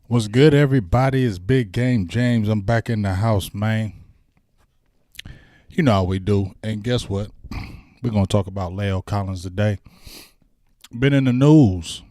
What's good, everybody? It's Big Game James. I'm back in the house, man. You know how we do. And guess what? We're going to talk about La'el Collins today. Been in the news.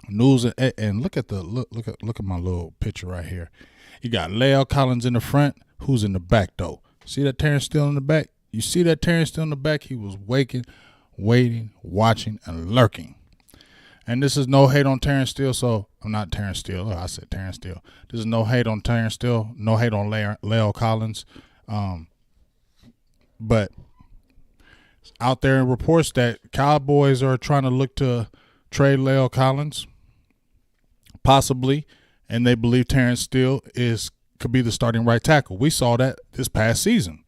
And look at my little picture right here. You got La'el Collins in the front. Who's in the back, though? See that Terrence Steele in the back? You see that Terrence Steele in the back? He was waiting, watching, and lurking. And this is no hate on Terrence Steele, so I'm not Terrence Steele. I said Terrence Steele. This is no hate on Terrence Steele, no hate on La'el Collins. But out there in reports that Cowboys are trying to look to trade La'el Collins, possibly, and they believe Terrence Steele could be the starting right tackle. We saw that this past season.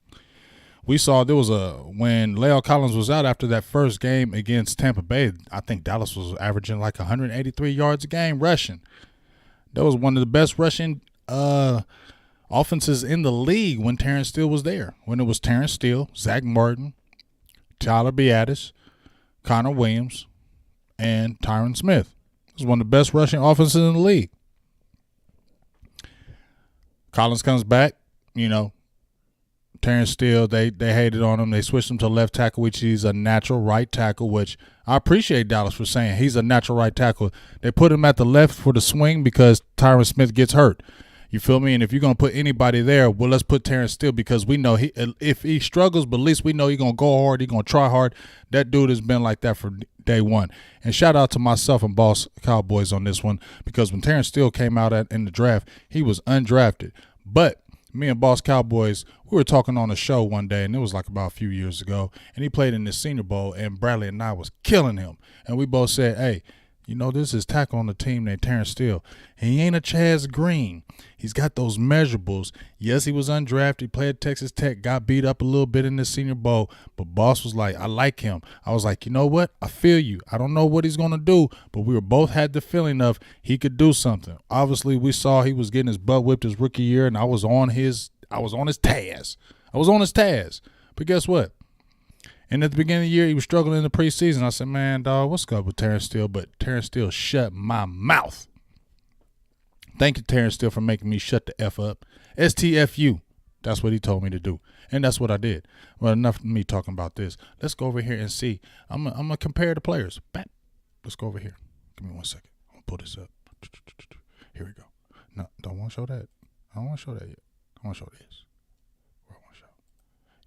We saw when La'el Collins was out after that first game against Tampa Bay, I think Dallas was averaging like 183 yards a game rushing. That was one of the best rushing offenses in the league when Terrence Steele was there. When it was Terrence Steele, Zach Martin, Tyler Biadasz, Connor Williams, and Tyron Smith. It was one of the best rushing offenses in the league. Collins comes back, Terrence Steele, they hated on him. They switched him to left tackle, which he's a natural right tackle, which I appreciate Dallas for saying he's a natural right tackle. They put him at the left for the swing because Tyron Smith gets hurt. You feel me? And if you're going to put anybody there, well, let's put Terrence Steele because we know if he struggles, but at least we know he's going to go hard. He's going to try hard. That dude has been like that for day one. And shout out to myself and Boss Cowboys on this one because when Terrence Steele came out in the draft, he was undrafted. But me and Boss Cowboys, we were talking on a show one day, and it was like about a few years ago, and he played in the Senior Bowl, and Bradley and I was killing him. And we both said, hey, this is tackle on the team named Terrence Steele. And he ain't a Chaz Green. He's got those measurables. Yes, he was undrafted. He played at Texas Tech, got beat up a little bit in the Senior Bowl, but Boss was like, I like him. I was like, you know what? I feel you. I don't know what he's going to do, but we both had the feeling of he could do something. Obviously, we saw he was getting his butt whipped his rookie year, and I was on his Taz. But guess what? And at the beginning of the year, he was struggling in the preseason. I said, man, dog, what's up with Terrence Steele? But Terrence Steele shut my mouth. Thank you, Terrence Steele, for making me shut the F up. STFU. That's what he told me to do. And that's what I did. Well, enough of me talking about this. Let's go over here and see. I'm going to compare the players. Let's go over here. Give me 1 second. I'm going to pull this up. Here we go. No, don't want to show that. I don't want to show that yet. I want to show this. What I want to show.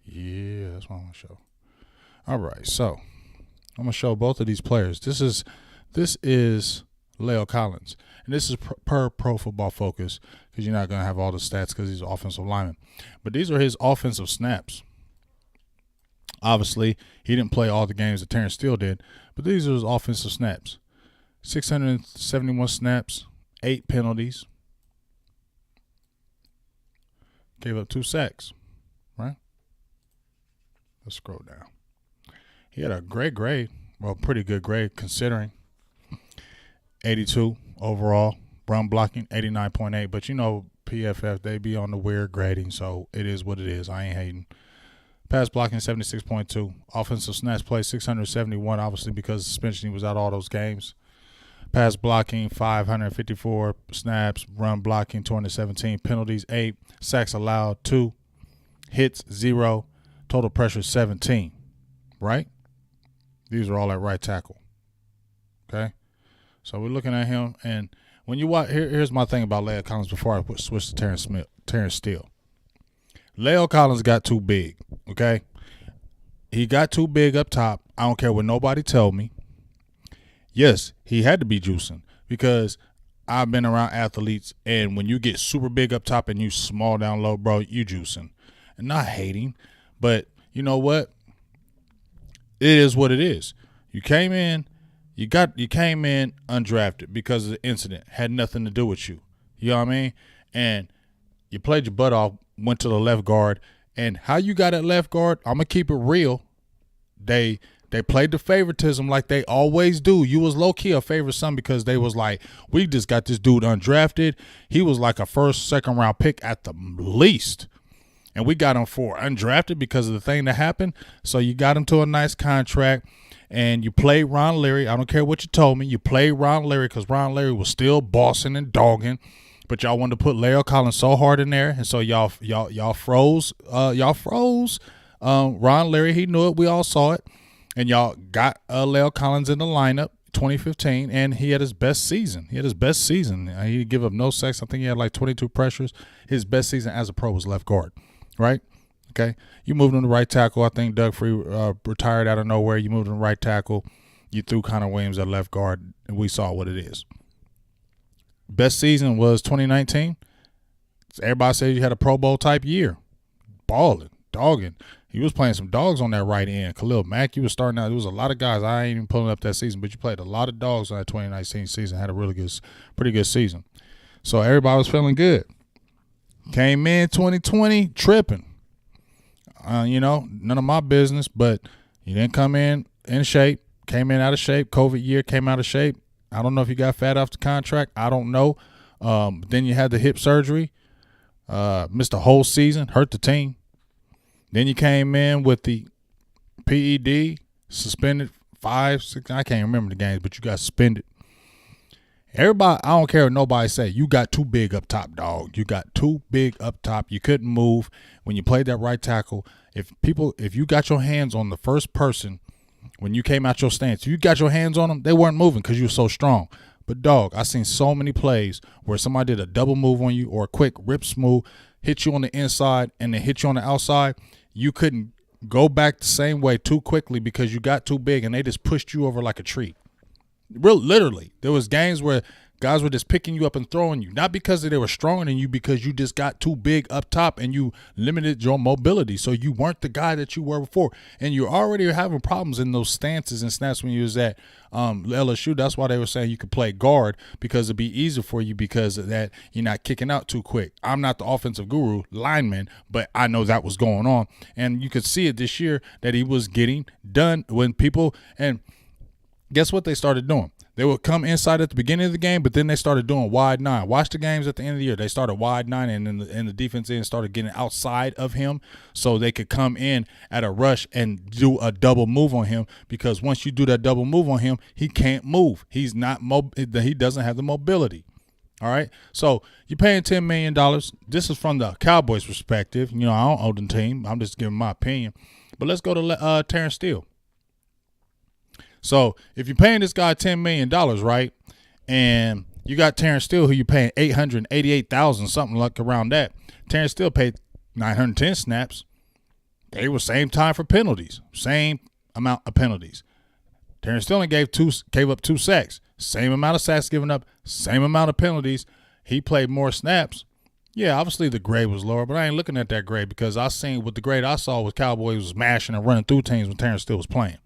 Yeah, that's what I want to show. All right, so I'm going to show both of these players. This is La'el Collins, and this is per Pro Football Focus because you're not going to have all the stats because he's an offensive lineman. But these are his offensive snaps. Obviously, he didn't play all the games that Terrence Steele did, but these are his offensive snaps. 671 snaps, 8 penalties. Gave up 2 sacks, right? Let's scroll down. He had a great grade, well, pretty good grade considering. 82 overall, run blocking 89.8. But PFF, they be on the weird grading, so it is what it is. I ain't hating. Pass blocking 76.2. Offensive snaps played 671, obviously because suspension he was out all those games. Pass blocking 554 snaps, run blocking 217, penalties 8, sacks allowed 2, hits 0, total pressure 17. Right? These are all at right tackle. Okay? So we're looking at him, and when you watch, here's my thing about La'el Collins before I switch to Terrence Steele. La'el Collins got too big, okay? He got too big up top. I don't care what nobody tell me. Yes, he had to be juicing because I've been around athletes, and when you get super big up top and you small down low, bro, you juicing. And not hating, but you know what? It is what it is. You came in undrafted because of the incident. Had nothing to do with you. You know what I mean? And you played your butt off, went to the left guard. And how you got at left guard, I'm going to keep it real. They played the favoritism like they always do. You was low-key a favorite son because they was like, we just got this dude undrafted. He was like a first, second-round pick at the least. And we got him for undrafted because of the thing that happened. So you got him to a nice contract, and you played Ron Leary. I don't care what you told me. You played Ron Leary because Ron Leary was still bossing and dogging. But y'all wanted to put La'el Collins so hard in there, and so y'all froze. Ron Leary, he knew it. We all saw it, and y'all got La'el Collins in the lineup 2015, and he had his best season. He didn't give up no sacks. I think he had like 22 pressures. His best season as a pro was left guard, right? Okay, you moved him to right tackle. I think Doug Free retired out of nowhere. You moved him to right tackle. You threw Connor Williams at left guard, and we saw what it is. Best season was 2019. Everybody said you had a Pro Bowl type year. Balling, dogging. He was playing some dogs on that right end. Khalil Mack, you was starting out. There was a lot of guys. I ain't even pulling up that season, but you played a lot of dogs on that 2019 season. Had a pretty good season. So everybody was feeling good. Came in 2020 tripping. None of my business, but you didn't come in shape. Came in out of shape. COVID year, came out of shape. I don't know if you got fat off the contract. I don't know. Then you had the hip surgery. Missed the whole season. Hurt the team. Then you came in with the PED. Suspended 5, 6. I can't remember the games, but you got suspended. Everybody, I don't care what nobody say. You got too big up top, dog. You got too big up top. You couldn't move when you played that right tackle. If you got your hands on the first person when you came out your stance, if you got your hands on them, they weren't moving because you were so strong. But, dog, I seen so many plays where somebody did a double move on you or a quick rip smooth, hit you on the inside and then hit you on the outside. You couldn't go back the same way too quickly because you got too big, and they just pushed you over like a tree. Literally, there was games where guys were just picking you up and throwing you, not because they were stronger than you, because you just got too big up top and you limited your mobility. So you weren't the guy that you were before, and you're already having problems in those stances and snaps when you was at LSU. That's why they were saying you could play guard because it'd be easier for you because of that. You're not kicking out too quick. I'm not the offensive guru lineman, but I know that was going on, and you could see it this year that he was getting done when people and. Guess what they started doing? They would come inside at the beginning of the game, but then they started doing wide 9. Watch the games at the end of the year. They started wide 9, and then the defense end started getting outside of him so they could come in at a rush and do a double move on him, because once you do that double move on him, he can't move. He doesn't have the mobility. All right? So you're paying $10 million. This is from the Cowboys' perspective. I don't own the team. I'm just giving my opinion. But let's go to Terrence Steele. So if you're paying this guy $10 million, right, and you got Terrence Steele who you're paying $888,000, something like around that. Terrence Steele paid 910 snaps. They were same time for penalties, same amount of penalties. Terrence Steele gave up 2 sacks, same amount of sacks given up, same amount of penalties. He played more snaps. Yeah, obviously the grade was lower, but I ain't looking at that grade because I seen what the grade I saw was Cowboys was mashing and running through teams when Terrence Steele was playing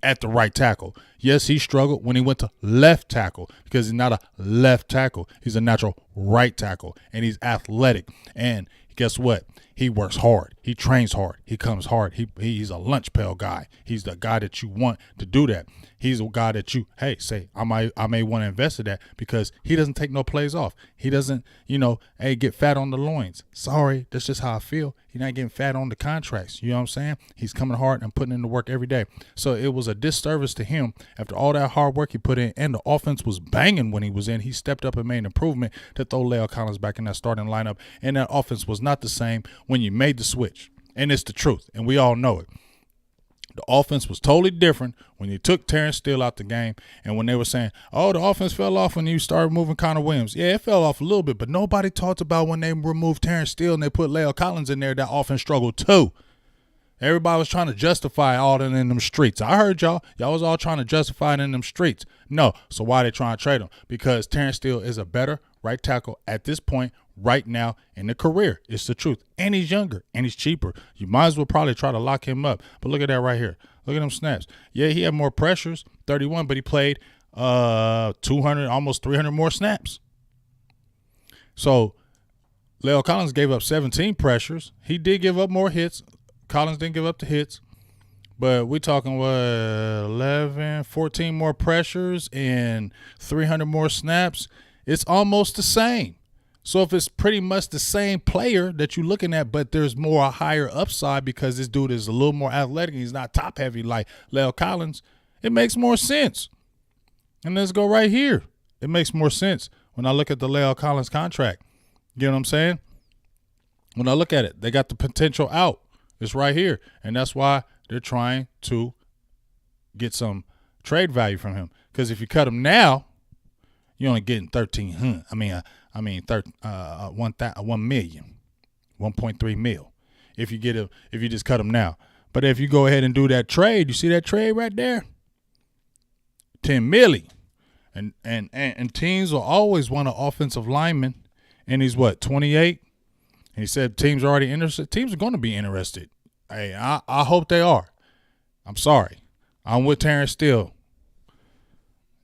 at the right tackle. Yes, he struggled when he went to left tackle because he's not a left tackle. He's a natural right tackle, and he's athletic. And guess what? He works hard. He trains hard. He comes hard. He's a lunch pail guy. He's the guy that you want to do that. He's a guy that you, say, I may want to invest in that because he doesn't take no plays off. He doesn't, get fat on the loins. Sorry, that's just how I feel. He's not getting fat on the contracts. You know what I'm saying? He's coming hard and putting in the work every day. So it was a disservice to him after all that hard work he put in, and the offense was banging when he was in. He stepped up and made an improvement to throw La'el Collins back in that starting lineup, and that offense was not the same when you made the switch. And it's the truth, and we all know it. The offense was totally different when you took Terrence Steele out the game, and when they were saying, oh, the offense fell off when you started moving Connor Williams. Yeah, it fell off a little bit, but nobody talked about when they removed Terrence Steele and they put La'el Collins in there, that offense struggled too. Everybody was trying to justify all that in them streets. I heard y'all. Y'all was all trying to justify it in them streets. No. So why they trying to trade him? Because Terrence Steele is a better right tackle at this point right now in the career. It's the truth. And he's younger and he's cheaper. You might as well probably try to lock him up. But look at that right here. Look at them snaps. Yeah, he had more pressures, 31, but he played 200, almost 300 more snaps. So La'el Collins gave up 17 pressures. He did give up more hits. Collins didn't give up the hits. But we're talking, 11, 14 more pressures and 300 more snaps. It's almost the same. So if it's pretty much the same player that you're looking at, but there's more a higher upside because this dude is a little more athletic and he's not top heavy like La'el Collins, it makes more sense. And let's go right here. It makes more sense when I look at the La'el Collins contract. You know what I'm saying? When I look at it, they got the potential out. It's right here. And that's why they're trying to get some trade value from him. Because if you cut him now, you're only getting 1,300. $1 million, 1.3 mil. If you just cut him now. But if you go ahead and do that trade, you see that trade right there? 10 million. And teams will always want an offensive lineman. And he's 28? And he said teams are already interested. Teams are going to be interested. Hey, I hope they are. I'm sorry. I'm with Terrence Steele.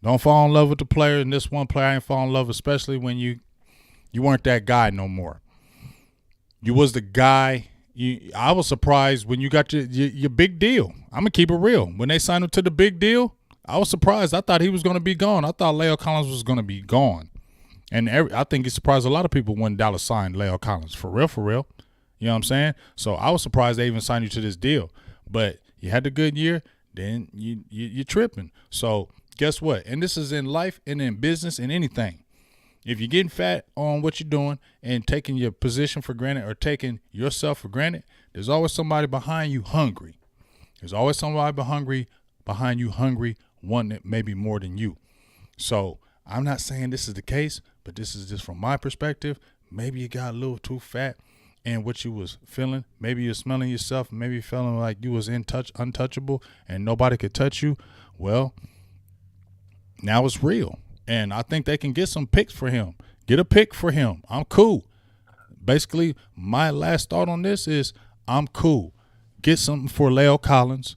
Don't fall in love with the player. And this one player I ain't fall in love, especially when you weren't that guy no more. You was the guy. I was surprised when you got your big deal. I'm going to keep it real. When they signed him to the big deal, I was surprised. I thought he was going to be gone. I thought La'el Collins was going to be gone. And I think he surprised a lot of people when Dallas signed La'el Collins. For real, for real. You know what I'm saying? So I was surprised they even signed you to this deal. But you had the good year, then you're tripping. So guess what? And this is in life and in business and anything. If you're getting fat on what you're doing and taking your position for granted or taking yourself for granted, there's always somebody behind you hungry. There's always somebody behind you hungry, one that maybe more than you. So I'm not saying this is the case, but this is just from my perspective. Maybe you got a little too fat and what you was feeling. Maybe you're smelling yourself. Maybe you're feeling like you was untouchable and nobody could touch you. Well, now it's real. And I think they can get some picks for him. Get a pick for him. I'm cool. Basically, my last thought on this is I'm cool. Get something for La'el Collins.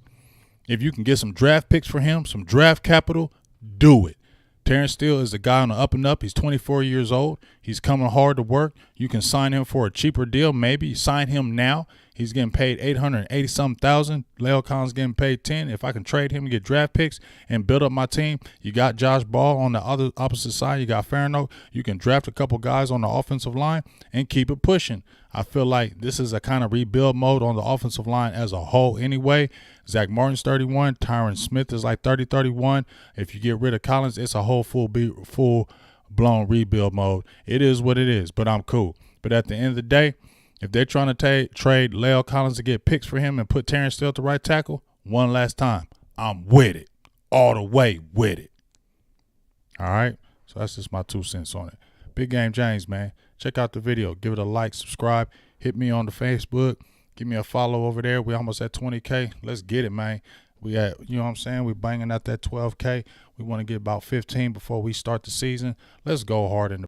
If you can get some draft picks for him, some draft capital, do it. Terrence Steele is a guy on the up and up. He's 24 years old. He's coming hard to work. You can sign him for a cheaper deal. Maybe sign him now. He's getting paid $880,000. La'el Collins getting paid $10. If I can trade him and get draft picks and build up my team, you got Josh Ball on the opposite side. You got Farino. You can draft a couple guys on the offensive line and keep it pushing. I feel like this is a kind of rebuild mode on the offensive line as a whole anyway. Zach Martin's 31. Tyron Smith is like 30, 31. If you get rid of Collins, it's a whole full-blown rebuild mode. It is what it is, but I'm cool. But at the end of the day, if they're trying to trade La'el Collins to get picks for him and put Terrence Steele at the right tackle, one last time, I'm with it. All the way with it. All right? So that's just my 2 cents on it. Big Game James, man. Check out the video. Give it a like, subscribe. Hit me on the Facebook. Give me a follow over there. We almost at 20K. Let's get it, man. We at, you know what I'm saying? We're banging out that 12K. We want to get about 15 before we start the season. Let's go hard in the